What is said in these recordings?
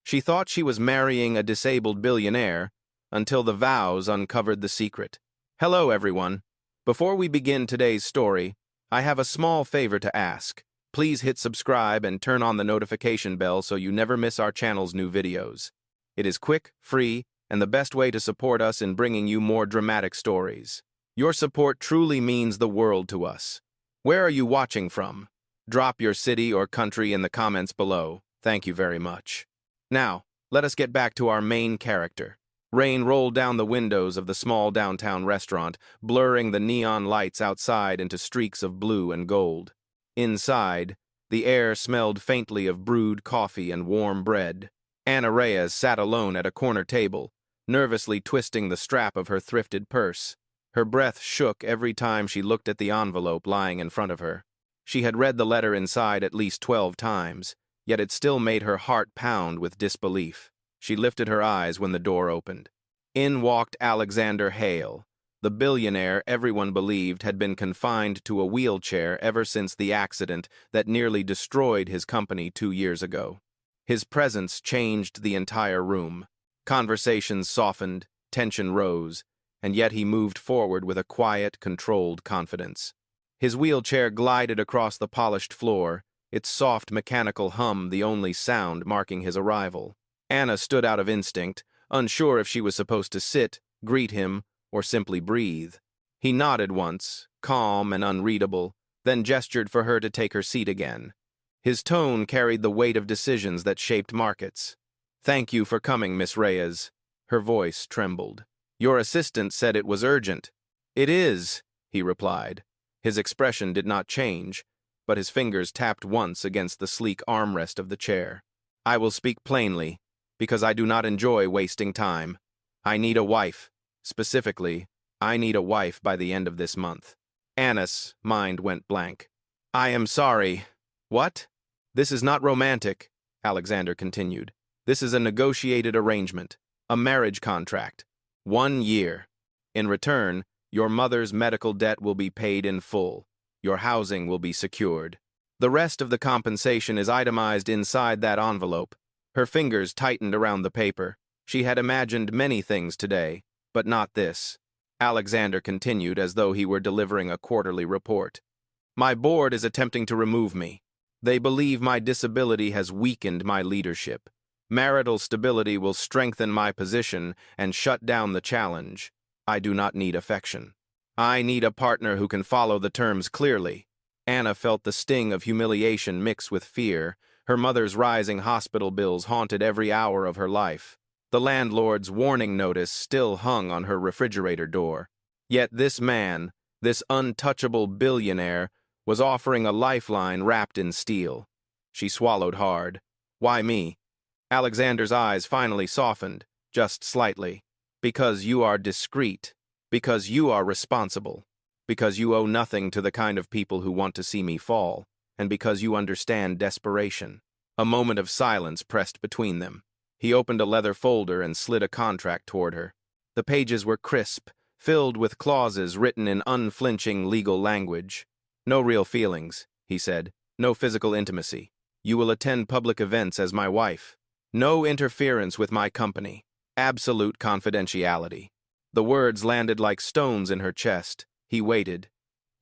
She thought she was marrying a disabled billionaire until the vows uncovered the secret. Hello, everyone. Before we begin today's story, I have a small favor to ask. Please hit subscribe and turn on the notification bell so you never miss our channel's new videos. It is quick, free, and the best way to support us in bringing you more dramatic stories. Your support truly means the world to us. Where are you watching from? Drop your city or country in the comments below. Thank you very much. Now, let us get back to our main character. Rain rolled down the windows of the small downtown restaurant, blurring the neon lights outside into streaks of blue and gold. Inside, the air smelled faintly of brewed coffee and warm bread. Anna Hale sat alone at a corner table, nervously twisting the strap of her thrifted purse. Her breath shook every time she looked at the envelope lying in front of her. She had read the letter inside at least 12 times, yet it still made her heart pound with disbelief. She lifted her eyes when the door opened. In walked Alexander Hale, the billionaire everyone believed had been confined to a wheelchair ever since the accident that nearly destroyed his company 2 years ago. His presence changed the entire room. Conversations softened, tension rose, and yet he moved forward with a quiet, controlled confidence. His wheelchair glided across the polished floor, its soft mechanical hum the only sound marking his arrival. Anna stood out of instinct, unsure if she was supposed to sit, greet him, or simply breathe. He nodded once, calm and unreadable, then gestured for her to take her seat again. His tone carried the weight of decisions that shaped markets. "Thank you for coming, Miss Reyes." Her voice trembled. "Your assistant said it was urgent." "It is," he replied. His expression did not change, but his fingers tapped once against the sleek armrest of the chair. "I will speak plainly, because I do not enjoy wasting time. I need a wife. Specifically, I need a wife by the end of this month." Anna's mind went blank. "I am sorry." "What?" "This is not romantic," Alexander continued. "This is a negotiated arrangement, a marriage contract. 1 year. In return, your mother's medical debt will be paid in full. Your housing will be secured. The rest of the compensation is itemized inside that envelope." Her fingers tightened around the paper. She had imagined many things today, but not this. Alexander continued as though he were delivering a quarterly report. "My board is attempting to remove me. They believe my disability has weakened my leadership. Marital stability will strengthen my position and shut down the challenge. I do not need affection. I need a partner who can follow the terms clearly." Anna felt the sting of humiliation mix with fear. Her mother's rising hospital bills haunted every hour of her life. The landlord's warning notice still hung on her refrigerator door. Yet this man, this untouchable billionaire, was offering a lifeline wrapped in steel. She swallowed hard. "Why me?" Alexander's eyes finally softened, just slightly. "Because you are discreet. Because you are responsible. Because you owe nothing to the kind of people who want to see me fall. And because you understand desperation." A moment of silence pressed between them. He opened a leather folder and slid a contract toward her. The pages were crisp, filled with clauses written in unflinching legal language. "No real feelings," he said. "No physical intimacy. You will attend public events as my wife. No interference with my company. Absolute confidentiality." The words landed like stones in her chest. He waited.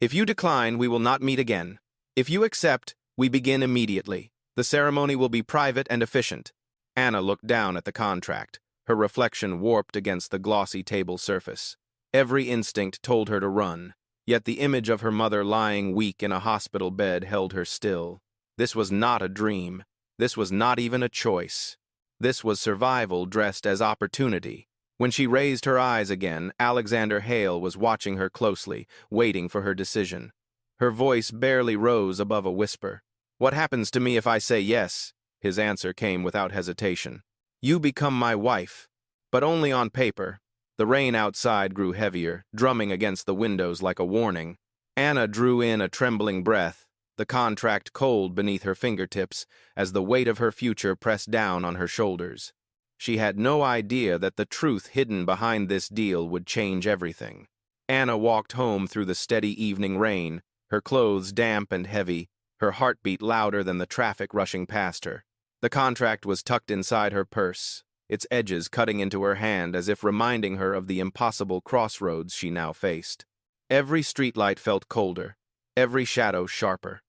"If you decline, we will not meet again. If you accept, we begin immediately. The ceremony will be private and efficient." Anna looked down at the contract, her reflection warped against the glossy table surface. Every instinct told her to run, yet the image of her mother lying weak in a hospital bed held her still. This was not a dream. This was not even a choice. This was survival dressed as opportunity. When she raised her eyes again, Alexander Hale was watching her closely, waiting for her decision. Her voice barely rose above a whisper. "What happens to me if I say yes?" His answer came without hesitation. "You become my wife, but only on paper." The rain outside grew heavier, drumming against the windows like a warning. Anna drew in a trembling breath, the contract cold beneath her fingertips as the weight of her future pressed down on her shoulders. She had no idea that the truth hidden behind this deal would change everything. Anna walked home through the steady evening rain, her clothes damp and heavy, her heartbeat louder than the traffic rushing past her. The contract was tucked inside her purse, its edges cutting into her hand as if reminding her of the impossible crossroads she now faced. Every streetlight felt colder, every shadow sharper.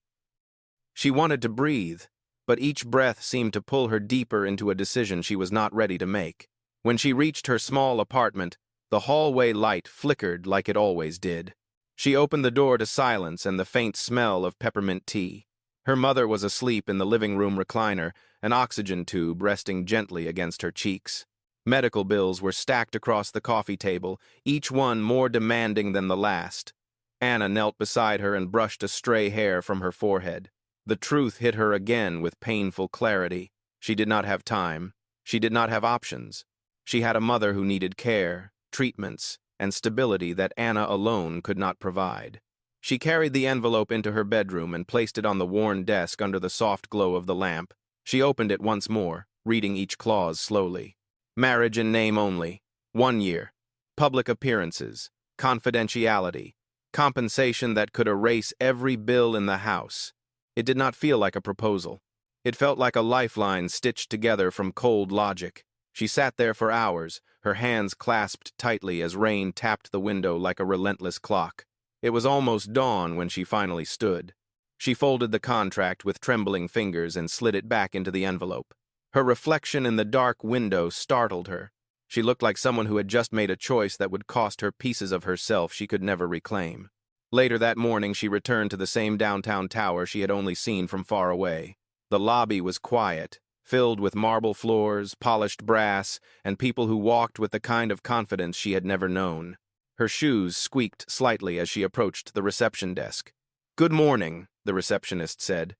She wanted to breathe, but each breath seemed to pull her deeper into a decision she was not ready to make. When she reached her small apartment, the hallway light flickered like it always did. She opened the door to silence and the faint smell of peppermint tea. Her mother was asleep in the living room recliner, an oxygen tube resting gently against her cheeks. Medical bills were stacked across the coffee table, each one more demanding than the last. Anna knelt beside her and brushed a stray hair from her forehead. The truth hit her again with painful clarity. She did not have time. She did not have options. She had a mother who needed care, treatments, and stability that Anna alone could not provide. She carried the envelope into her bedroom and placed it on the worn desk under the soft glow of the lamp. She opened it once more, reading each clause slowly. Marriage in name only. 1 year. Public appearances. Confidentiality. Compensation that could erase every bill in the house. It did not feel like a proposal. It felt like a lifeline stitched together from cold logic. She sat there for hours, her hands clasped tightly as rain tapped the window like a relentless clock. It was almost dawn when she finally stood. She folded the contract with trembling fingers and slid it back into the envelope. Her reflection in the dark window startled her. She looked like someone who had just made a choice that would cost her pieces of herself she could never reclaim. Later that morning, she returned to the same downtown tower she had only seen from far away. The lobby was quiet, filled with marble floors, polished brass, and people who walked with the kind of confidence she had never known. Her shoes squeaked slightly as she approached the reception desk. "Good morning," the receptionist said.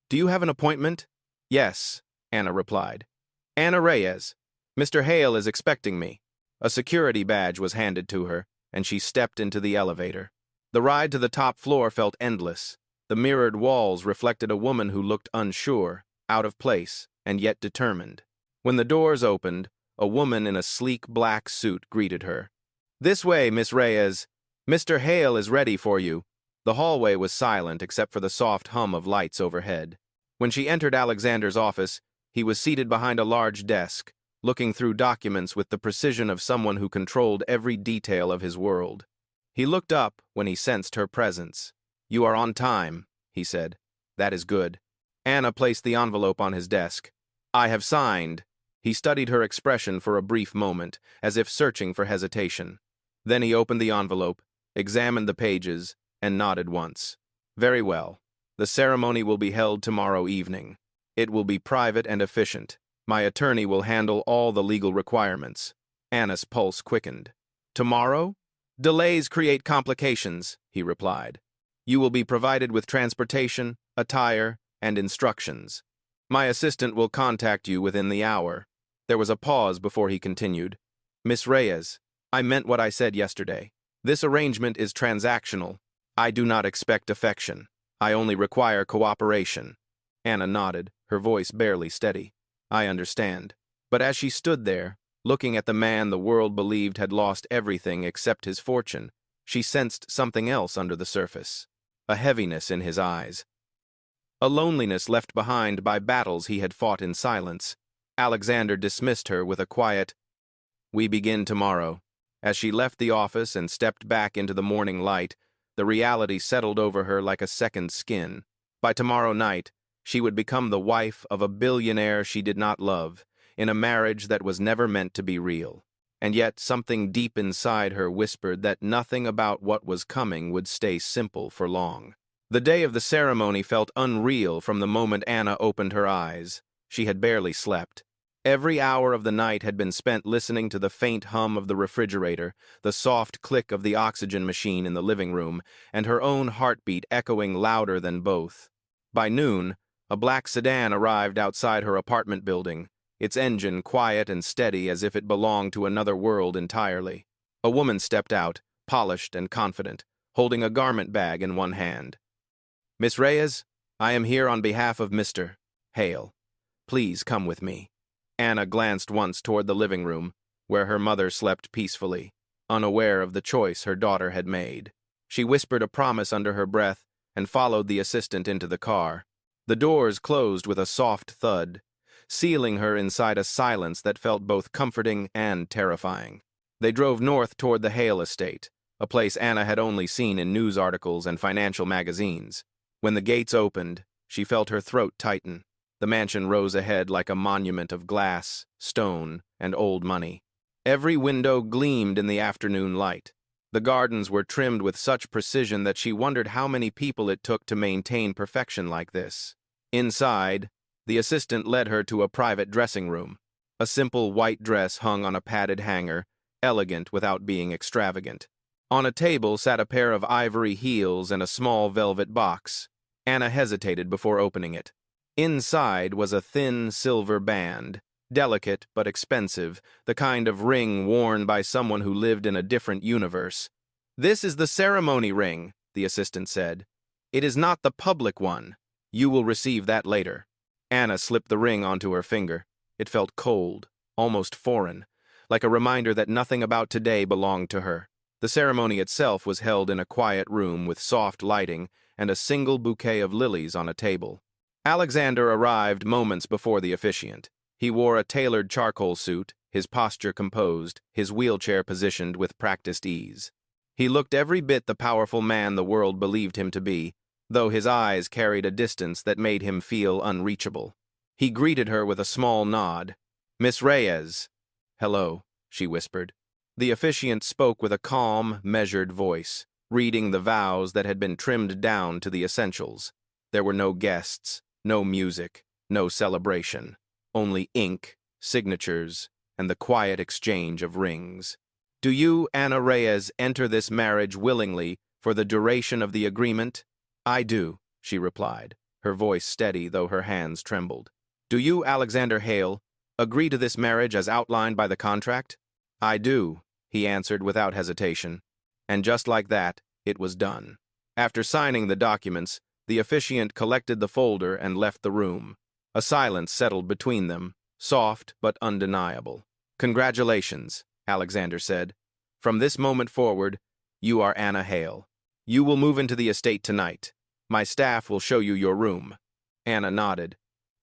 "Do you have an appointment?" "Yes," Anna replied. "Anna Reyes. Mr. Hale is expecting me." A security badge was handed to her, and she stepped into the elevator. The ride to the top floor felt endless. The mirrored walls reflected a woman who looked unsure, out of place, and yet determined. When the doors opened, a woman in a sleek black suit greeted her. "This way, Miss Reyes. Mr. Hale is ready for you." The hallway was silent except for the soft hum of lights overhead. When she entered Alexander's office, he was seated behind a large desk, looking through documents with the precision of someone who controlled every detail of his world. He looked up when he sensed her presence. "You are on time," he said. "That is good." Anna placed the envelope on his desk. "I have signed." He studied her expression for a brief moment, as if searching for hesitation. Then he opened the envelope, examined the pages, and nodded once. "Very well. The ceremony will be held tomorrow evening. It will be private and efficient. My attorney will handle all the legal requirements." Anna's pulse quickened. "Tomorrow? Delays create complications," he replied. "You will be provided with transportation, attire, and instructions. My assistant will contact you within the hour." There was a pause before he continued. "Miss Reyes, I meant what I said yesterday. This arrangement is transactional. I do not expect affection. I only require cooperation." Anna nodded, her voice barely steady. "I understand." But as she stood there, looking at the man the world believed had lost everything except his fortune, she sensed something else under the surface. A heaviness in his eyes. A loneliness left behind by battles he had fought in silence. Alexander dismissed her with a quiet, "We begin tomorrow." As she left the office and stepped back into the morning light, the reality settled over her like a second skin. By tomorrow night, she would become the wife of a billionaire she did not love, in a marriage that was never meant to be real. And yet something deep inside her whispered that nothing about what was coming would stay simple for long. The day of the ceremony felt unreal from the moment Anna opened her eyes. She had barely slept. Every hour of the night had been spent listening to the faint hum of the refrigerator, the soft click of the oxygen machine in the living room, and her own heartbeat echoing louder than both. By noon, a black sedan arrived outside her apartment building, its engine quiet and steady as if it belonged to another world entirely. A woman stepped out, polished and confident, holding a garment bag in one hand. "Miss Reyes, I am here on behalf of Mr. Hale. Please come with me." Anna glanced once toward the living room, where her mother slept peacefully, unaware of the choice her daughter had made. She whispered a promise under her breath and followed the assistant into the car. The doors closed with a soft thud. sealing her inside a silence that felt both comforting and terrifying. They drove north toward the Hale estate, a place Anna had only seen in news articles and financial magazines. When the gates opened, she felt her throat tighten. The mansion rose ahead like a monument of glass, stone, and old money. Every window gleamed in the afternoon light. The gardens were trimmed with such precision that she wondered how many people it took to maintain perfection like this. Inside, the assistant led her to a private dressing room. A simple white dress hung on a padded hanger, elegant without being extravagant. On a table sat a pair of ivory heels and a small velvet box. Anna hesitated before opening it. Inside was a thin silver band, delicate but expensive, the kind of ring worn by someone who lived in a different universe. "This is the ceremony ring," the assistant said. "It is not the public one. You will receive that later." Anna slipped the ring onto her finger. It felt cold, almost foreign, like a reminder that nothing about today belonged to her. The ceremony itself was held in a quiet room with soft lighting and a single bouquet of lilies on a table. Alexander arrived moments before the officiant. He wore a tailored charcoal suit, his posture composed, his wheelchair positioned with practiced ease. He looked every bit the powerful man the world believed him to be, though his eyes carried a distance that made him feel unreachable. He greeted her with a small nod. "Miss Reyes." "Hello," she whispered. The officiant spoke with a calm, measured voice, reading the vows that had been trimmed down to the essentials. There were no guests, no music, no celebration, only ink, signatures, and the quiet exchange of rings. "Do you, Anna Reyes, enter this marriage willingly for the duration of the agreement?" "I do," she replied, her voice steady though her hands trembled. "Do you, Alexander Hale, agree to this marriage as outlined by the contract?" "I do," he answered without hesitation. And just like that, it was done. After signing the documents, the officiant collected the folder and left the room. A silence settled between them, soft but undeniable. "Congratulations," Alexander said. "From this moment forward, you are Anna Hale. You will move into the estate tonight. My staff will show you your room." Anna nodded.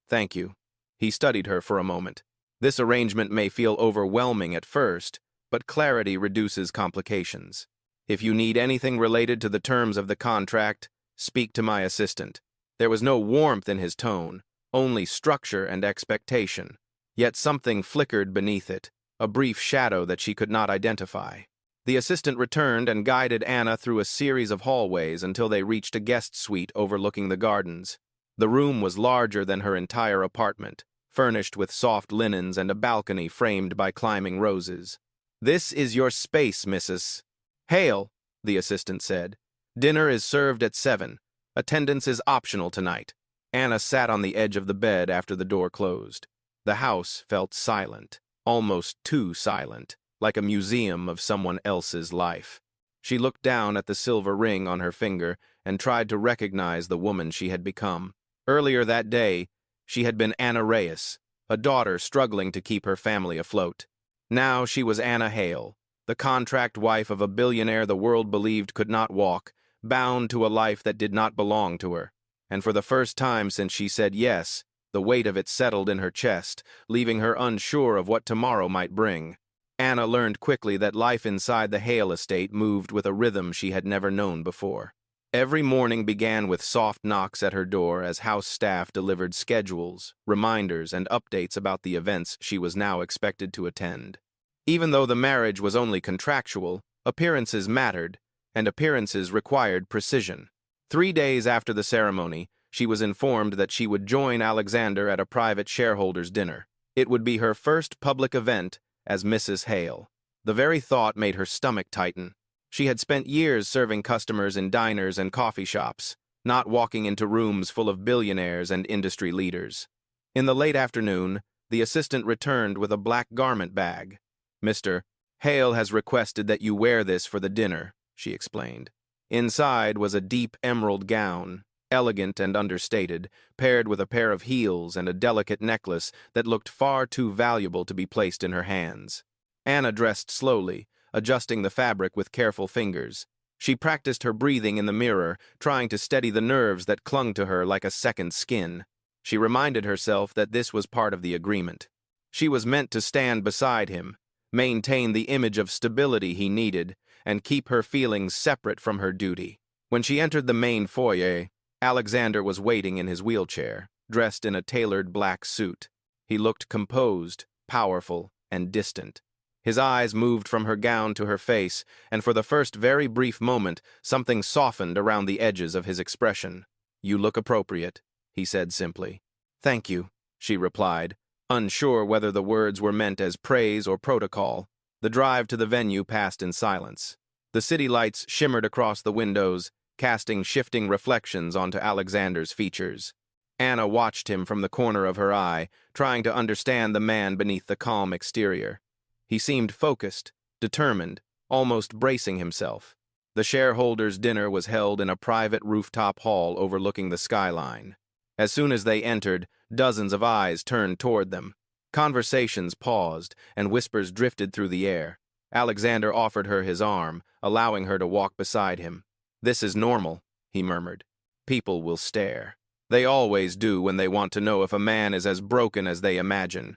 "Thank you." He studied her for a moment. "This arrangement may feel overwhelming at first, but clarity reduces complications. If you need anything related to the terms of the contract, speak to my assistant." There was no warmth in his tone, only structure and expectation. Yet something flickered beneath it, a brief shadow that she could not identify. The assistant returned and guided Anna through a series of hallways until they reached a guest suite overlooking the gardens. The room was larger than her entire apartment, furnished with soft linens and a balcony framed by climbing roses. "This is your space, Mrs. Hale," the assistant said. "Dinner is served at 7. Attendance is optional tonight." Anna sat on the edge of the bed after the door closed. The house felt silent, almost too silent, like a museum of someone else's life. She looked down at the silver ring on her finger and tried to recognize the woman she had become. Earlier that day, she had been Anna Reyes, a daughter struggling to keep her family afloat. Now she was Anna Hale, the contract wife of a billionaire the world believed could not walk, bound to a life that did not belong to her. And for the first time since she said yes, the weight of it settled in her chest, leaving her unsure of what tomorrow might bring. Anna learned quickly that life inside the Hale estate moved with a rhythm she had never known before. Every morning began with soft knocks at her door as house staff delivered schedules, reminders, and updates about the events she was now expected to attend. Even though the marriage was only contractual, appearances mattered, and appearances required precision. 3 days after the ceremony, she was informed that she would join Alexander at a private shareholders' dinner. It would be her first public event as Mrs. Hale. The very thought made her stomach tighten. She had spent years serving customers in diners and coffee shops, not walking into rooms full of billionaires and industry leaders. In the late afternoon, the assistant returned with a black garment bag. "Mr. Hale has requested that you wear this for the dinner," she explained. Inside was a deep emerald gown, elegant and understated, paired with a pair of heels and a delicate necklace that looked far too valuable to be placed in her hands. Anna dressed slowly, adjusting the fabric with careful fingers. She practiced her breathing in the mirror, trying to steady the nerves that clung to her like a second skin. She reminded herself that this was part of the agreement. She was meant to stand beside him, maintain the image of stability he needed, and keep her feelings separate from her duty. When she entered the main foyer, Alexander was waiting in his wheelchair, dressed in a tailored black suit. He looked composed, powerful, and distant. His eyes moved from her gown to her face, and for the first very brief moment, something softened around the edges of his expression. "You look appropriate," he said simply. "Thank you," she replied, unsure whether the words were meant as praise or protocol. The drive to the venue passed in silence. The city lights shimmered across the windows, casting shifting reflections onto Alexander's features. Anna watched him from the corner of her eye, trying to understand the man beneath the calm exterior. He seemed focused, determined, almost bracing himself. The shareholders' dinner was held in a private rooftop hall overlooking the skyline. As soon as they entered, dozens of eyes turned toward them. Conversations paused, and whispers drifted through the air. Alexander offered her his arm, allowing her to walk beside him. "This is normal," he murmured. "People will stare. They always do when they want to know if a man is as broken as they imagine."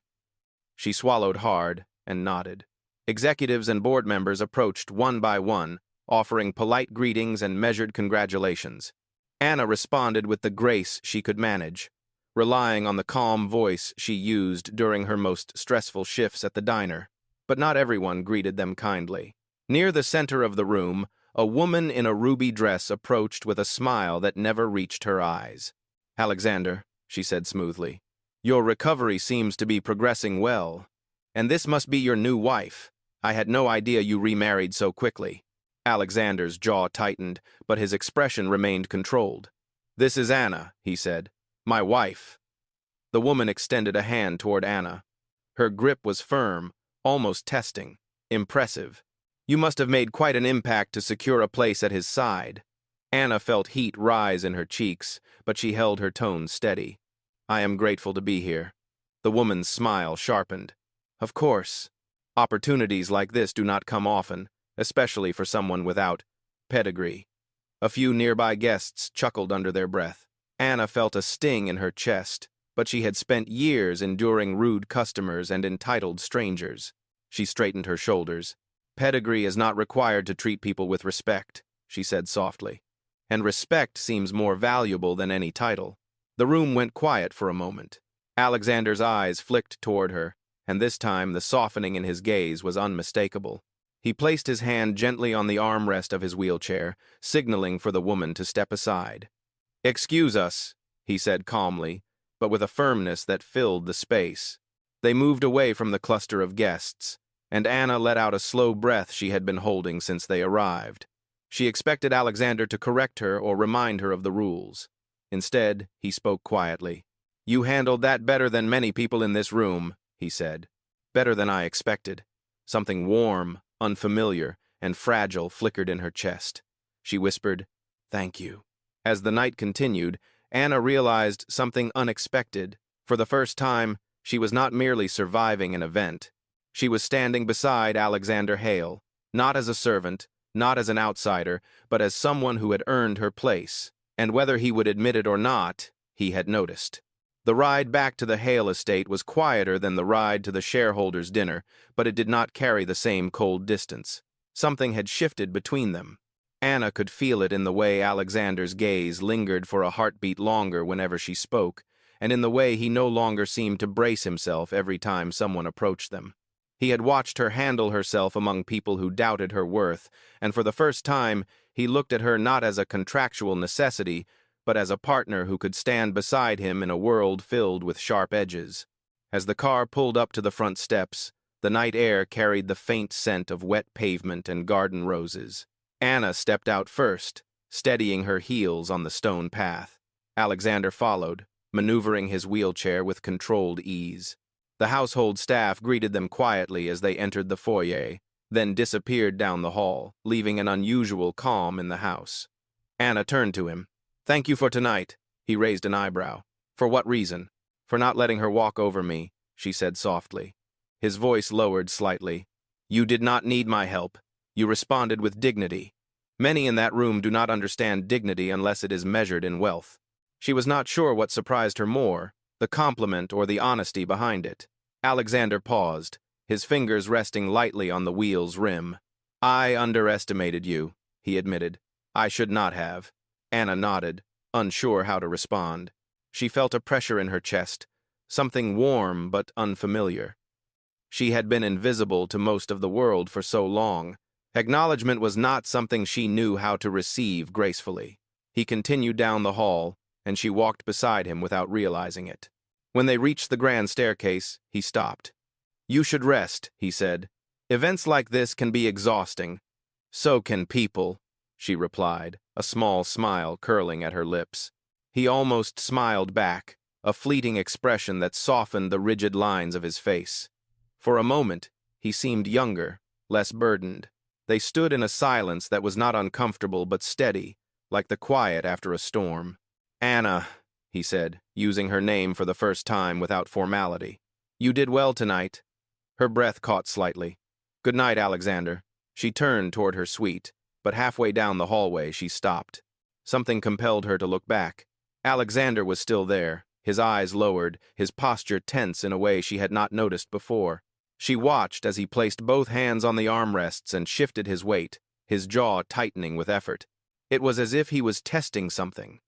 She swallowed hard and nodded. Executives and board members approached one by one, offering polite greetings and measured congratulations. Anna responded with the grace she could manage, relying on the calm voice she used during her most stressful shifts at the diner. But not everyone greeted them kindly. Near the center of the room, a woman in a ruby dress approached with a smile that never reached her eyes. "Alexander," she said smoothly, "your recovery seems to be progressing well. And this must be your new wife. I had no idea you remarried so quickly." Alexander's jaw tightened, but his expression remained controlled. "This is Anna," he said. "My wife." The woman extended a hand toward Anna. Her grip was firm, almost testing, impressive. "You must have made quite an impact to secure a place at his side." Anna felt heat rise in her cheeks, but she held her tone steady. "I am grateful to be here." The woman's smile sharpened. "Of course. Opportunities like this do not come often, especially for someone without pedigree." A few nearby guests chuckled under their breath. Anna felt a sting in her chest, but she had spent years enduring rude customers and entitled strangers. She straightened her shoulders. "Pedigree is not required to treat people with respect," she said softly. "And respect seems more valuable than any title." The room went quiet for a moment. Alexander's eyes flicked toward her, and this time the softening in his gaze was unmistakable. He placed his hand gently on the armrest of his wheelchair, signaling for the woman to step aside. "Excuse us," he said calmly, but with a firmness that filled the space. They moved away from the cluster of guests, and Anna let out a slow breath she had been holding since they arrived. She expected Alexander to correct her or remind her of the rules. Instead, he spoke quietly. "You handled that better than many people in this room," he said. "Better than I expected." Something warm, unfamiliar, and fragile flickered in her chest. She whispered, "Thank you." As the night continued, Anna realized something unexpected. For the first time, she was not merely surviving an event. She was standing beside Alexander Hale, not as a servant, not as an outsider, but as someone who had earned her place. And whether he would admit it or not, he had noticed. The ride back to the Hale estate was quieter than the ride to the shareholders' dinner, but it did not carry the same cold distance. Something had shifted between them. Anna could feel it in the way Alexander's gaze lingered for a heartbeat longer whenever she spoke, and in the way he no longer seemed to brace himself every time someone approached them. He had watched her handle herself among people who doubted her worth, and for the first time, he looked at her not as a contractual necessity, but as a partner who could stand beside him in a world filled with sharp edges. As the car pulled up to the front steps, the night air carried the faint scent of wet pavement and garden roses. Anna stepped out first, steadying her heels on the stone path. Alexander followed, maneuvering his wheelchair with controlled ease. The household staff greeted them quietly as they entered the foyer, then disappeared down the hall, leaving an unusual calm in the house. Anna turned to him. "Thank you for tonight." He raised an eyebrow. "For what reason?" "For not letting her walk over me," she said softly. His voice lowered slightly. "You did not need my help. You responded with dignity. Many in that room do not understand dignity unless it is measured in wealth." She was not sure what surprised her more, the compliment or the honesty behind it. Alexander paused, his fingers resting lightly on the wheel's rim. I underestimated you, he admitted. I should not have. Anna nodded, unsure how to respond. She felt a pressure in her chest, something warm but unfamiliar. She had been invisible to most of the world for so long. Acknowledgement was not something she knew how to receive gracefully. He continued down the hall, and she walked beside him without realizing it. When they reached the grand staircase, he stopped. You should rest, he said. Events like this can be exhausting. So can people, she replied, a small smile curling at her lips. He almost smiled back, a fleeting expression that softened the rigid lines of his face. For a moment, he seemed younger, less burdened. They stood in a silence that was not uncomfortable but steady, like the quiet after a storm. Anna, he said, using her name for the first time without formality. You did well tonight. Her breath caught slightly. Good night, Alexander. She turned toward her suite, but halfway down the hallway she stopped. Something compelled her to look back. Alexander was still there, his eyes lowered, his posture tense in a way she had not noticed before. She watched as he placed both hands on the armrests and shifted his weight, his jaw tightening with effort. It was as if he was testing something,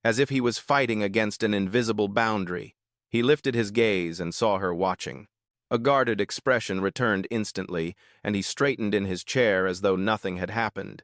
as if he was fighting against an invisible boundary. He lifted his gaze and saw her watching. A guarded expression returned instantly, and he straightened in his chair as though nothing had happened.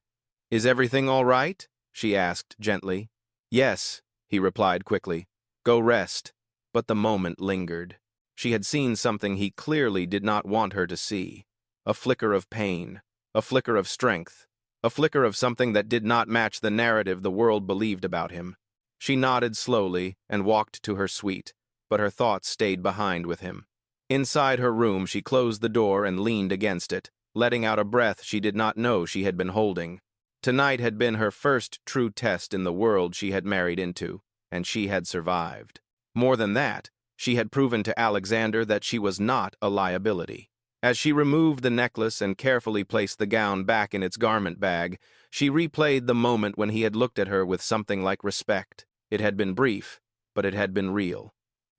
Is everything all right? She asked gently. Yes, he replied quickly. Go rest. But the moment lingered. She had seen something he clearly did not want her to see. A flicker of pain, a flicker of strength, a flicker of something that did not match the narrative the world believed about him. She nodded slowly and walked to her suite, but her thoughts stayed behind with him. Inside her room, she closed the door and leaned against it, letting out a breath she did not know she had been holding. Tonight had been her first true test in the world she had married into, and she had survived. More than that, she had proven to Alexander that she was not a liability. As she removed the necklace and carefully placed the gown back in its garment bag, she replayed the moment when he had looked at her with something like respect. It had been brief, but it had been real.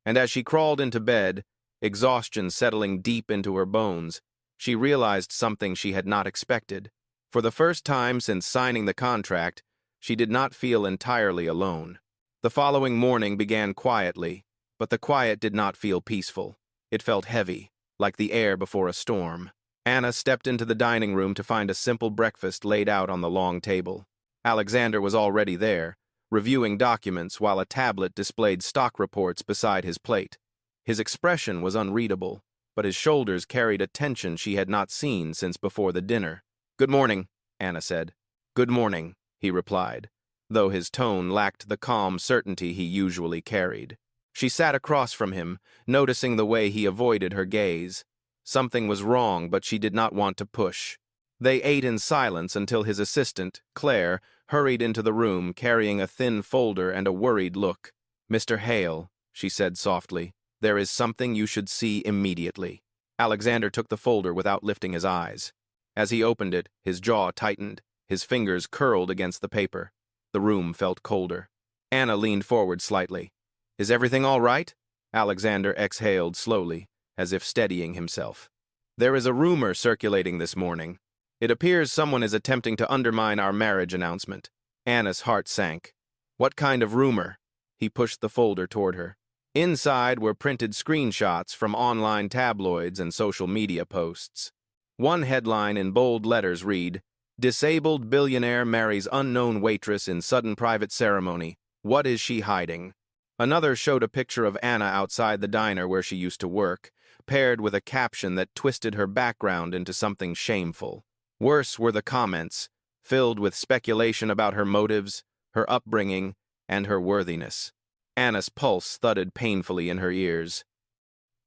And as she crawled into bed, exhaustion settling deep into her bones, she realized something she had not expected. For the first time since signing the contract, she did not feel entirely alone. The following morning began quietly, but the quiet did not feel peaceful. It felt heavy, like the air before a storm. Anna stepped into the dining room to find a simple breakfast laid out on the long table. Alexander was already there, reviewing documents while a tablet displayed stock reports beside his plate. His expression was unreadable, but his shoulders carried a tension she had not seen since before the dinner. Good morning, Anna said. Good morning, he replied, though his tone lacked the calm certainty he usually carried. She sat across from him, noticing the way he avoided her gaze. Something was wrong, but she did not want to push. They ate in silence until his assistant, Claire, hurried into the room carrying a thin folder and a worried look. Mr. Hale, she said softly, there is something you should see immediately. Alexander took the folder without lifting his eyes. As he opened it, his jaw tightened, his fingers curled against the paper. The room felt colder. Anna leaned forward slightly. Is everything all right? Alexander exhaled slowly, as if steadying himself. There is a rumor circulating this morning. It appears someone is attempting to undermine our marriage announcement. Anna's heart sank. What kind of rumor? He pushed the folder toward her. Inside were printed screenshots from online tabloids and social media posts. One headline in bold letters read, Disabled billionaire marries unknown waitress in sudden private ceremony. What is she hiding? Another showed a picture of Anna outside the diner where she used to work, paired with a caption that twisted her background into something shameful. Worse were the comments, filled with speculation about her motives, her upbringing, and her worthiness. Anna's pulse thudded painfully in her ears.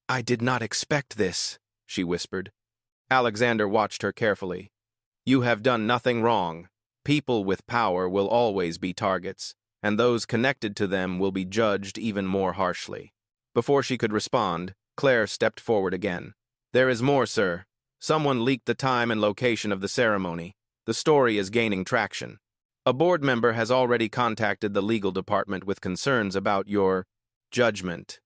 I did not expect this, she whispered. Alexander watched her carefully. You have done nothing wrong. People with power will always be targets, and those connected to them will be judged even more harshly. Before she could respond, Claire stepped forward again. There is more, sir. Someone leaked the time and location of the ceremony. The story is gaining traction. A board member has already contacted the legal department with concerns about your judgment.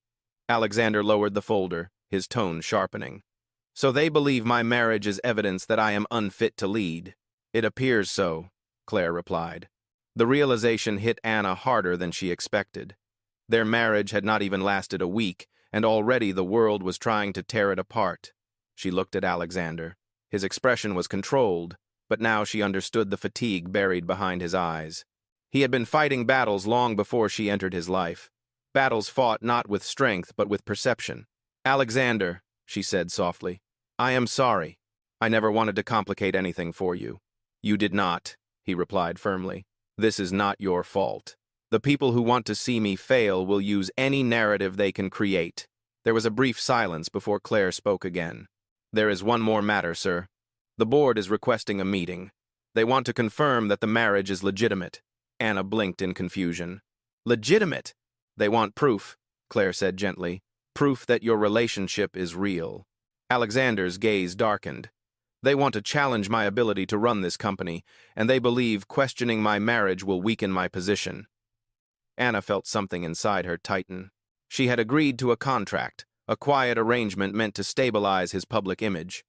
Alexander lowered the folder, his tone sharpening. So they believe my marriage is evidence that I am unfit to lead. It appears so, Claire replied. The realization hit Anna harder than she expected. Their marriage had not even lasted a week, and already the world was trying to tear it apart. She looked at Alexander. His expression was controlled, but now she understood the fatigue buried behind his eyes. He had been fighting battles long before she entered his life. Battles fought not with strength but with perception. Alexander, she said softly, I am sorry. I never wanted to complicate anything for you. You did not, he replied firmly. This is not your fault. The people who want to see me fail will use any narrative they can create. There was a brief silence before Claire spoke again. There is one more matter, sir. The board is requesting a meeting. They want to confirm that the marriage is legitimate. Anna blinked in confusion. Legitimate? They want proof, Claire said gently. Proof that your relationship is real. Alexander's gaze darkened. They want to challenge my ability to run this company, and they believe questioning my marriage will weaken my position. Anna felt something inside her tighten. She had agreed to a contract, a quiet arrangement meant to stabilize his public image.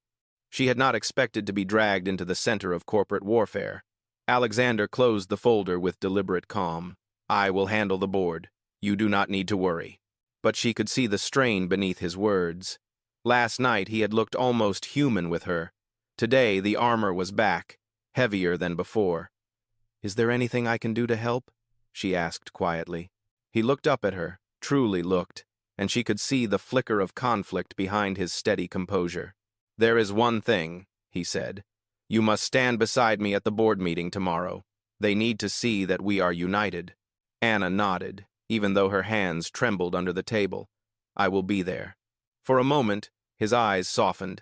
She had not expected to be dragged into the center of corporate warfare. Alexander closed the folder with deliberate calm. I will handle the board. You do not need to worry. But she could see the strain beneath his words. Last night he had looked almost human with her. Today the armor was back, heavier than before. Is there anything I can do to help? She asked quietly. He looked up at her, truly looked, and she could see the flicker of conflict behind his steady composure. There is one thing, he said. You must stand beside me at the board meeting tomorrow. They need to see that we are united. Anna nodded, even though her hands trembled under the table. I will be there. For a moment, his eyes softened.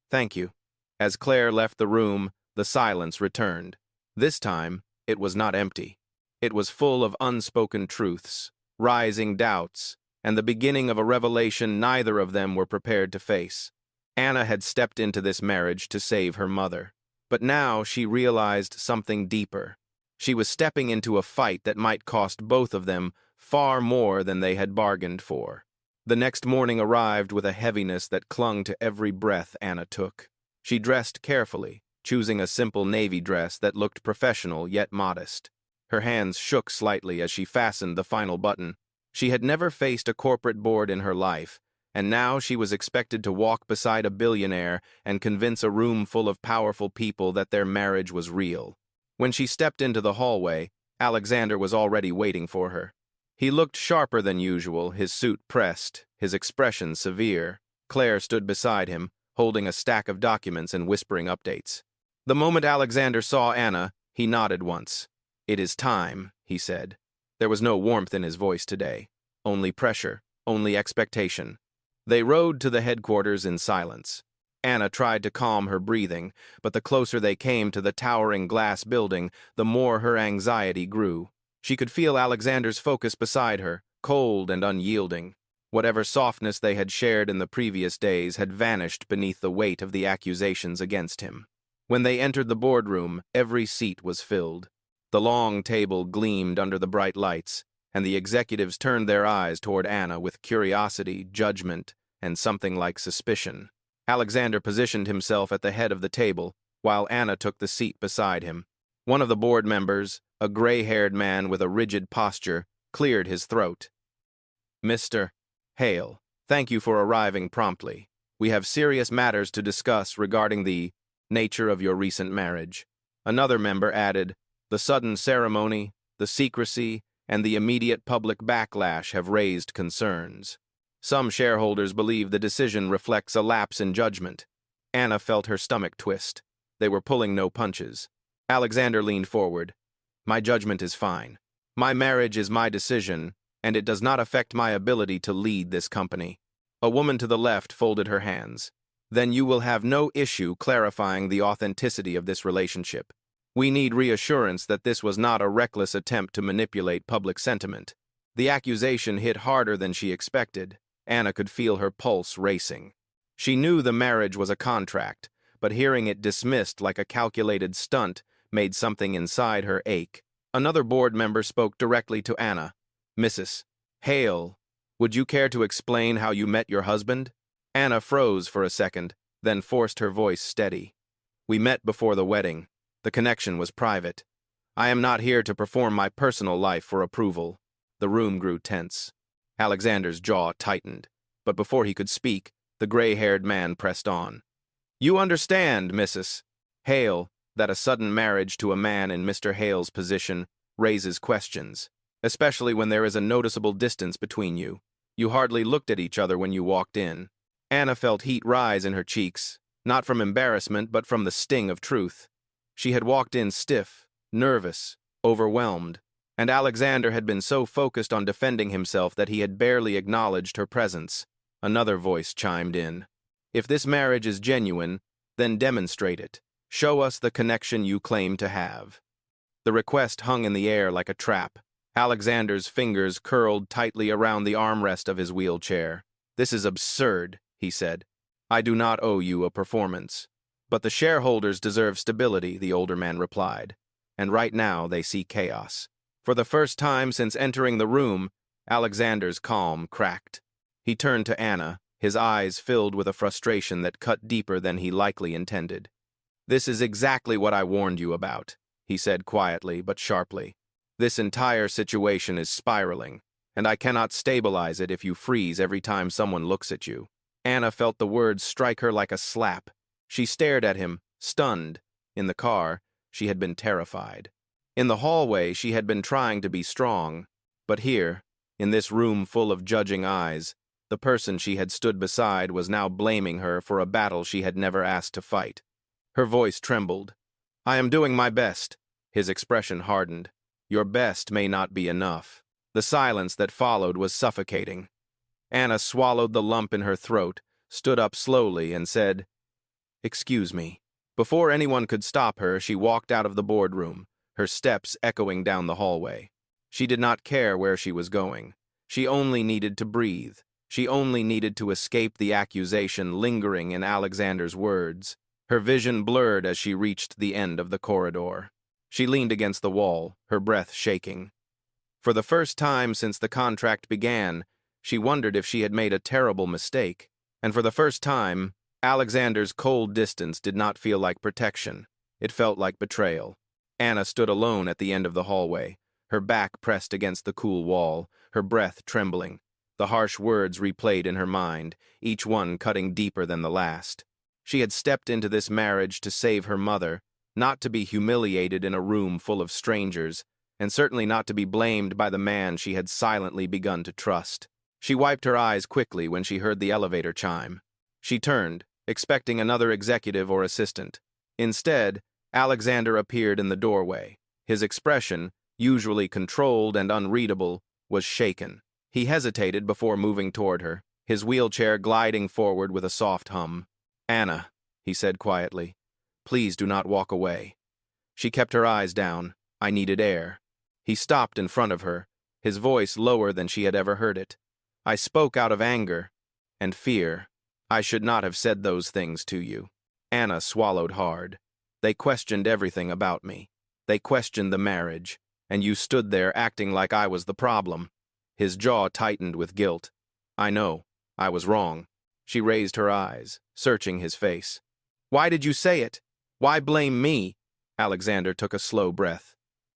Thank you. As Claire left the room, the silence returned. This time, it was not empty. It was full of unspoken truths, rising doubts, and the beginning of a revelation neither of them were prepared to face. Anna had stepped into this marriage to save her mother. But now she realized something deeper. She was stepping into a fight that might cost both of them far more than they had bargained for. The next morning arrived with a heaviness that clung to every breath Anna took. She dressed carefully, choosing a simple navy dress that looked professional yet modest. Her hands shook slightly as she fastened the final button. She had never faced a corporate board in her life, and now she was expected to walk beside a billionaire and convince a room full of powerful people that their marriage was real. When she stepped into the hallway, Alexander was already waiting for her. He looked sharper than usual, his suit pressed, his expression severe. Claire stood beside him, holding a stack of documents and whispering updates. The moment Alexander saw Anna, he nodded once. It is time, he said. There was no warmth in his voice today. Only pressure, only expectation. They rode to the headquarters in silence. Anna tried to calm her breathing, but the closer they came to the towering glass building, the more her anxiety grew. She could feel Alexander's focus beside her, cold and unyielding. Whatever softness they had shared in the previous days had vanished beneath the weight of the accusations against him. When they entered the boardroom, every seat was filled. The long table gleamed under the bright lights, and the executives turned their eyes toward Anna with curiosity, judgment, and something like suspicion. Alexander positioned himself at the head of the table, while Anna took the seat beside him. One of the board members, a gray-haired man with a rigid posture, cleared his throat. Mr. Hale, thank you for arriving promptly. We have serious matters to discuss regarding the nature of your recent marriage. Another member added, the sudden ceremony, the secrecy, and the immediate public backlash have raised concerns. Some shareholders believe the decision reflects a lapse in judgment. Anna felt her stomach twist. They were pulling no punches. Alexander leaned forward. My judgment is fine. My marriage is my decision, and it does not affect my ability to lead this company. A woman to the left folded her hands. Then you will have no issue clarifying the authenticity of this relationship. We need reassurance that this was not a reckless attempt to manipulate public sentiment. The accusation hit harder than she expected. Anna could feel her pulse racing. She knew the marriage was a contract, but hearing it dismissed like a calculated stunt made something inside her ache. Another board member spoke directly to Anna. Mrs. Hale, Would you care to explain how you met your husband? Anna froze for a second, then forced her voice steady. We met before the wedding. The connection was private. I am not here to perform my personal life for approval. The room grew tense. Alexander's jaw tightened, but before he could speak, the gray-haired man pressed on. You understand, Mrs. Hale, that a sudden marriage to a man in Mr. Hale's position raises questions, especially when there is a noticeable distance between you. You hardly looked at each other when you walked in. Anna felt heat rise in her cheeks, not from embarrassment but from the sting of truth. She had walked in stiff, nervous, overwhelmed, and Alexander had been so focused on defending himself that he had barely acknowledged her presence. Another voice chimed in. If this marriage is genuine, then demonstrate it. Show us the connection you claim to have. The request hung in the air like a trap. Alexander's fingers curled tightly around the armrest of his wheelchair. This is absurd, he said. I do not owe you a performance. But the shareholders deserve stability, the older man replied. And right now they see chaos. For the first time since entering the room, Alexander's calm cracked. He turned to Anna, his eyes filled with a frustration that cut deeper than he likely intended. This is exactly what I warned you about, he said quietly but sharply. This entire situation is spiraling, and I cannot stabilize it if you freeze every time someone looks at you. Anna felt the words strike her like a slap. She stared at him, stunned. In the car, she had been terrified. In the hallway, she had been trying to be strong. But here, in this room full of judging eyes, the person she had stood beside was now blaming her for a battle she had never asked to fight. Her voice trembled. I am doing my best. His expression hardened. Your best may not be enough. The silence that followed was suffocating. Anna swallowed the lump in her throat, stood up slowly, and said, Excuse me. Before anyone could stop her, she walked out of the boardroom, her steps echoing down the hallway. She did not care where she was going. She only needed to breathe. She only needed to escape the accusation lingering in Alexander's words. Her vision blurred as she reached the end of the corridor. She leaned against the wall, her breath shaking. For the first time since the contract began, she wondered if she had made a terrible mistake. And for the first time, Alexander's cold distance did not feel like protection. It felt like betrayal. Anna stood alone at the end of the hallway, her back pressed against the cool wall, her breath trembling. The harsh words replayed in her mind, each one cutting deeper than the last. She had stepped into this marriage to save her mother, not to be humiliated in a room full of strangers, and certainly not to be blamed by the man she had silently begun to trust. She wiped her eyes quickly when she heard the elevator chime. She turned, expecting another executive or assistant. Instead, Alexander appeared in the doorway. His expression, usually controlled and unreadable, was shaken. He hesitated before moving toward her, his wheelchair gliding forward with a soft hum. Anna, he said quietly, please do not walk away. She kept her eyes down. I needed air. He stopped in front of her, his voice lower than she had ever heard it. I spoke out of anger and fear. I should not have said those things to you. Anna swallowed hard. They questioned everything about me. They questioned the marriage, and you stood there acting like I was the problem. His jaw tightened with guilt. I know. I was wrong. She raised her eyes, searching his face. Why did you say it? Why blame me? Alexander took a slow breath.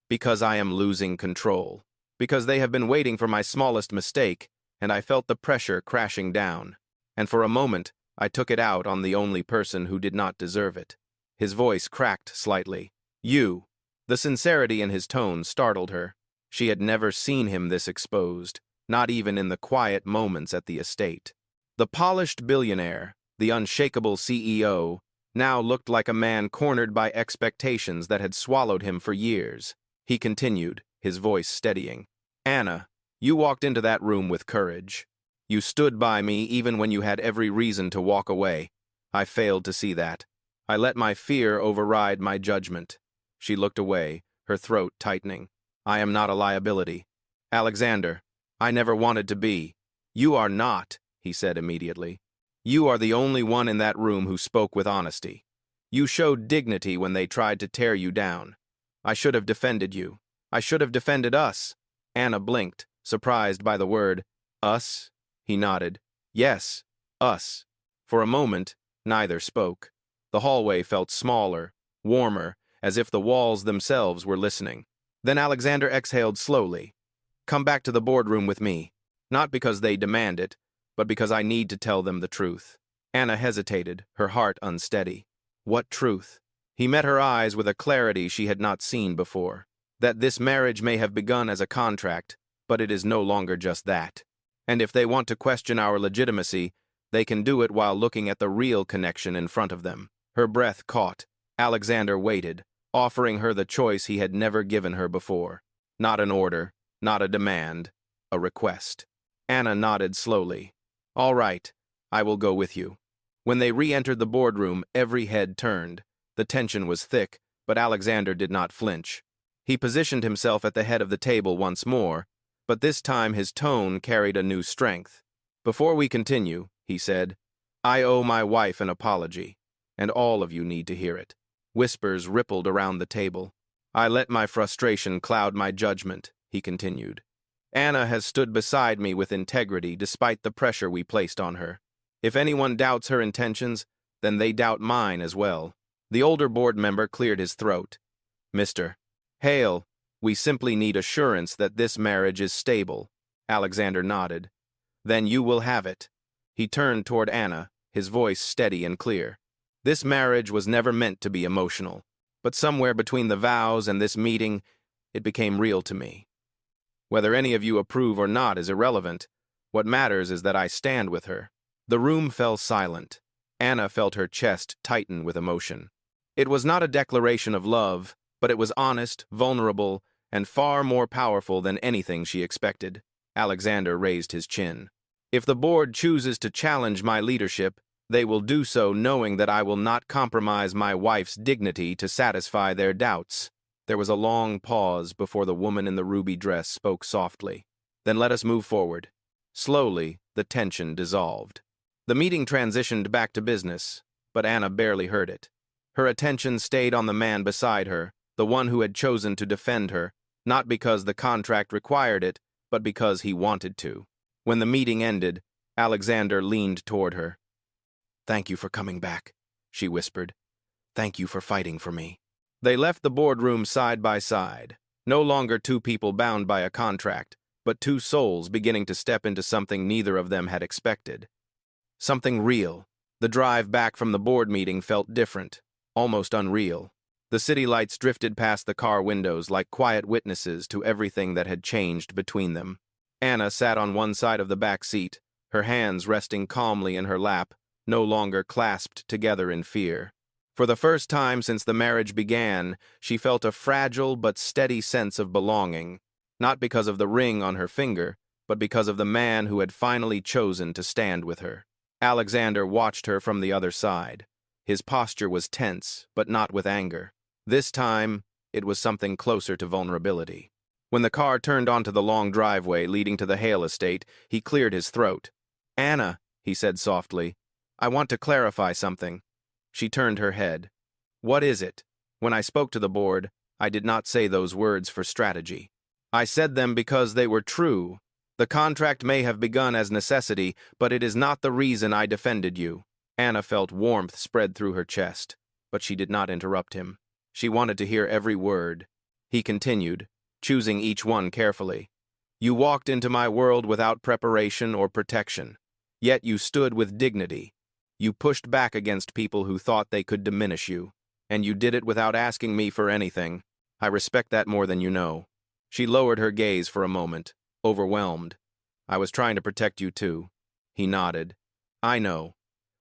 Because I am losing control. Because they have been waiting for my smallest mistake, and I felt the pressure crashing down. And for a moment, I took it out on the only person who did not deserve it. His voice cracked slightly. You. The sincerity in his tone startled her. She had never seen him this exposed, not even in the quiet moments at the estate. The polished billionaire, the unshakable CEO, now looked like a man cornered by expectations that had swallowed him for years. He continued, his voice steadying. Anna, you walked into that room with courage. You stood by me even when you had every reason to walk away. I failed to see that. I let my fear override my judgment. She looked away, her throat tightening. I am not a liability. Alexander, I never wanted to be. You are not, he said immediately. You are the only one in that room who spoke with honesty. You showed dignity when they tried to tear you down. I should have defended you. I should have defended us. Anna blinked, surprised by the word, us. He nodded. Yes, us. For a moment, neither spoke. The hallway felt smaller, warmer, as if the walls themselves were listening. Then Alexander exhaled slowly. Come back to the boardroom with me. Not because they demand it, but because I need to tell them the truth. Anna hesitated, her heart unsteady. What truth? He met her eyes with a clarity she had not seen before. That this marriage may have begun as a contract, but it is no longer just that. And if they want to question our legitimacy, they can do it while looking at the real connection in front of them. Her breath caught. Alexander waited, offering her the choice he had never given her before. Not an order, not a demand, a request. Anna nodded slowly. All right, I will go with you. When they re-entered the boardroom, every head turned. The tension was thick, but Alexander did not flinch. He positioned himself at the head of the table once more, but this time his tone carried a new strength. Before we continue, he said, I owe my wife an apology, and all of you need to hear it. Whispers rippled around the table. I let my frustration cloud my judgment, he continued. Anna has stood beside me with integrity despite the pressure we placed on her. If anyone doubts her intentions, then they doubt mine as well. The older board member cleared his throat. Mr. Hale, we simply need assurance that this marriage is stable. Alexander nodded. Then you will have it. He turned toward Anna, his voice steady and clear. This marriage was never meant to be emotional, but somewhere between the vows and this meeting, it became real to me. Whether any of you approve or not is irrelevant. What matters is that I stand with her. The room fell silent. Anna felt her chest tighten with emotion. It was not a declaration of love, but it was honest, vulnerable, and far more powerful than anything she expected. Alexander raised his chin. If the board chooses to challenge my leadership, they will do so knowing that I will not compromise my wife's dignity to satisfy their doubts. There was a long pause before the woman in the ruby dress spoke softly. Then let us move forward. Slowly, the tension dissolved. The meeting transitioned back to business, but Anna barely heard it. Her attention stayed on the man beside her, the one who had chosen to defend her, not because the contract required it, but because he wanted to. When the meeting ended, Alexander leaned toward her. Thank you for coming back, she whispered. Thank you for fighting for me. They left the boardroom side by side, no longer two people bound by a contract, but two souls beginning to step into something neither of them had expected. Something real. The drive back from the board meeting felt different, almost unreal. The city lights drifted past the car windows like quiet witnesses to everything that had changed between them. Anna sat on one side of the back seat, her hands resting calmly in her lap, no longer clasped together in fear. For the first time since the marriage began, she felt a fragile but steady sense of belonging, not because of the ring on her finger, but because of the man who had finally chosen to stand with her. Alexander watched her from the other side. His posture was tense, but not with anger. This time, it was something closer to vulnerability. When the car turned onto the long driveway leading to the Hale estate, he cleared his throat. Anna, he said softly, I want to clarify something. She turned her head. What is it? When I spoke to the board, I did not say those words for strategy. I said them because they were true. The contract may have begun as necessity, but it is not the reason I defended you. Anna felt warmth spread through her chest, but she did not interrupt him. She wanted to hear every word. He continued, choosing each one carefully. You walked into my world without preparation or protection, yet you stood with dignity. You pushed back against people who thought they could diminish you, and you did it without asking me for anything. I respect that more than you know. She lowered her gaze for a moment, overwhelmed. I was trying to protect you too. He nodded. I know.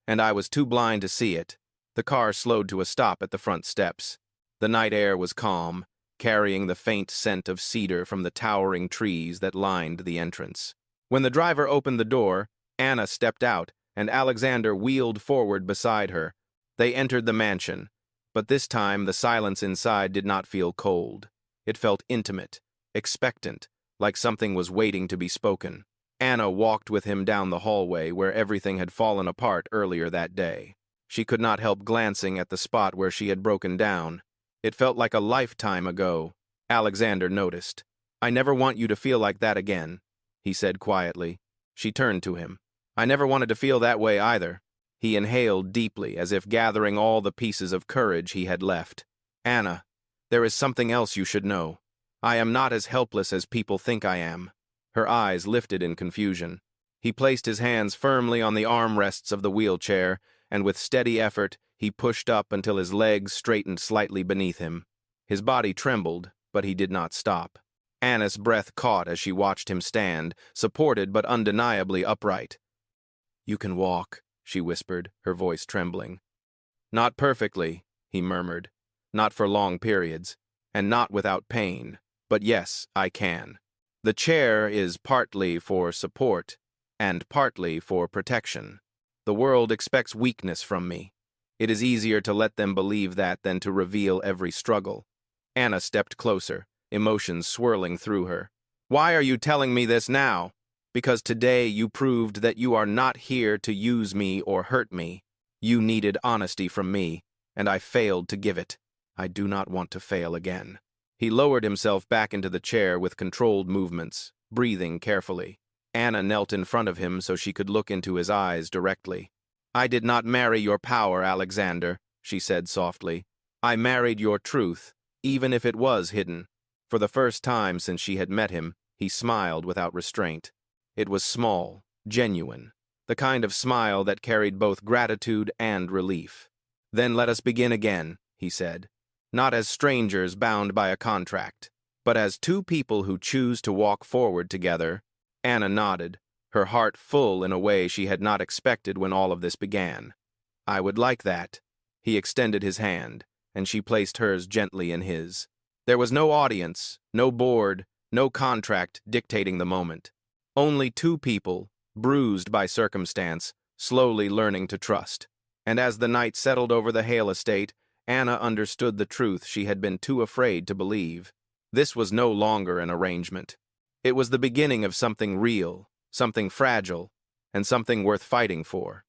And I was too blind to see it. The car slowed to a stop at the front steps. The night air was calm, carrying the faint scent of cedar from the towering trees that lined the entrance. When the driver opened the door, Anna stepped out, and Alexander wheeled forward beside her. They entered the mansion, but this time the silence inside did not feel cold. It felt intimate, expectant, like something was waiting to be spoken. Anna walked with him down the hallway where everything had fallen apart earlier that day. She could not help glancing at the spot where she had broken down. It felt like a lifetime ago. Alexander noticed. I never want you to feel like that again, he said quietly. She turned to him. I never wanted to feel that way either. He inhaled deeply, as if gathering all the pieces of courage he had left. Anna, there is something else you should know. I am not as helpless as people think I am. Her eyes lifted in confusion. He placed his hands firmly on the armrests of the wheelchair, and with steady effort, he pushed up until his legs straightened slightly beneath him. His body trembled, but he did not stop. Anna's breath caught as she watched him stand, supported but undeniably upright. You can walk, she whispered, her voice trembling. Not perfectly, he murmured. Not for long periods, and not without pain. But yes, I can. The chair is partly for support, and partly for protection. The world expects weakness from me. It is easier to let them believe that than to reveal every struggle. Anna stepped closer, emotions swirling through her. Why are you telling me this now? Because today you proved that you are not here to use me or hurt me. You needed honesty from me, and I failed to give it. I do not want to fail again. He lowered himself back into the chair with controlled movements, breathing carefully. Anna knelt in front of him so she could look into his eyes directly. I did not marry your power, Alexander, she said softly. I married your truth, even if it was hidden. For the first time since she had met him, he smiled without restraint. It was small, genuine, the kind of smile that carried both gratitude and relief. Then let us begin again, he said. Not as strangers bound by a contract, but as two people who choose to walk forward together. Anna nodded, her heart full in a way she had not expected when all of this began. I would like that. He extended his hand, and she placed hers gently in his. There was no audience, no board, no contract dictating the moment. Only two people, bruised by circumstance, slowly learning to trust. And as the night settled over the Hale estate, Anna understood the truth she had been too afraid to believe. This was no longer an arrangement. It was the beginning of something real, something fragile, and something worth fighting for.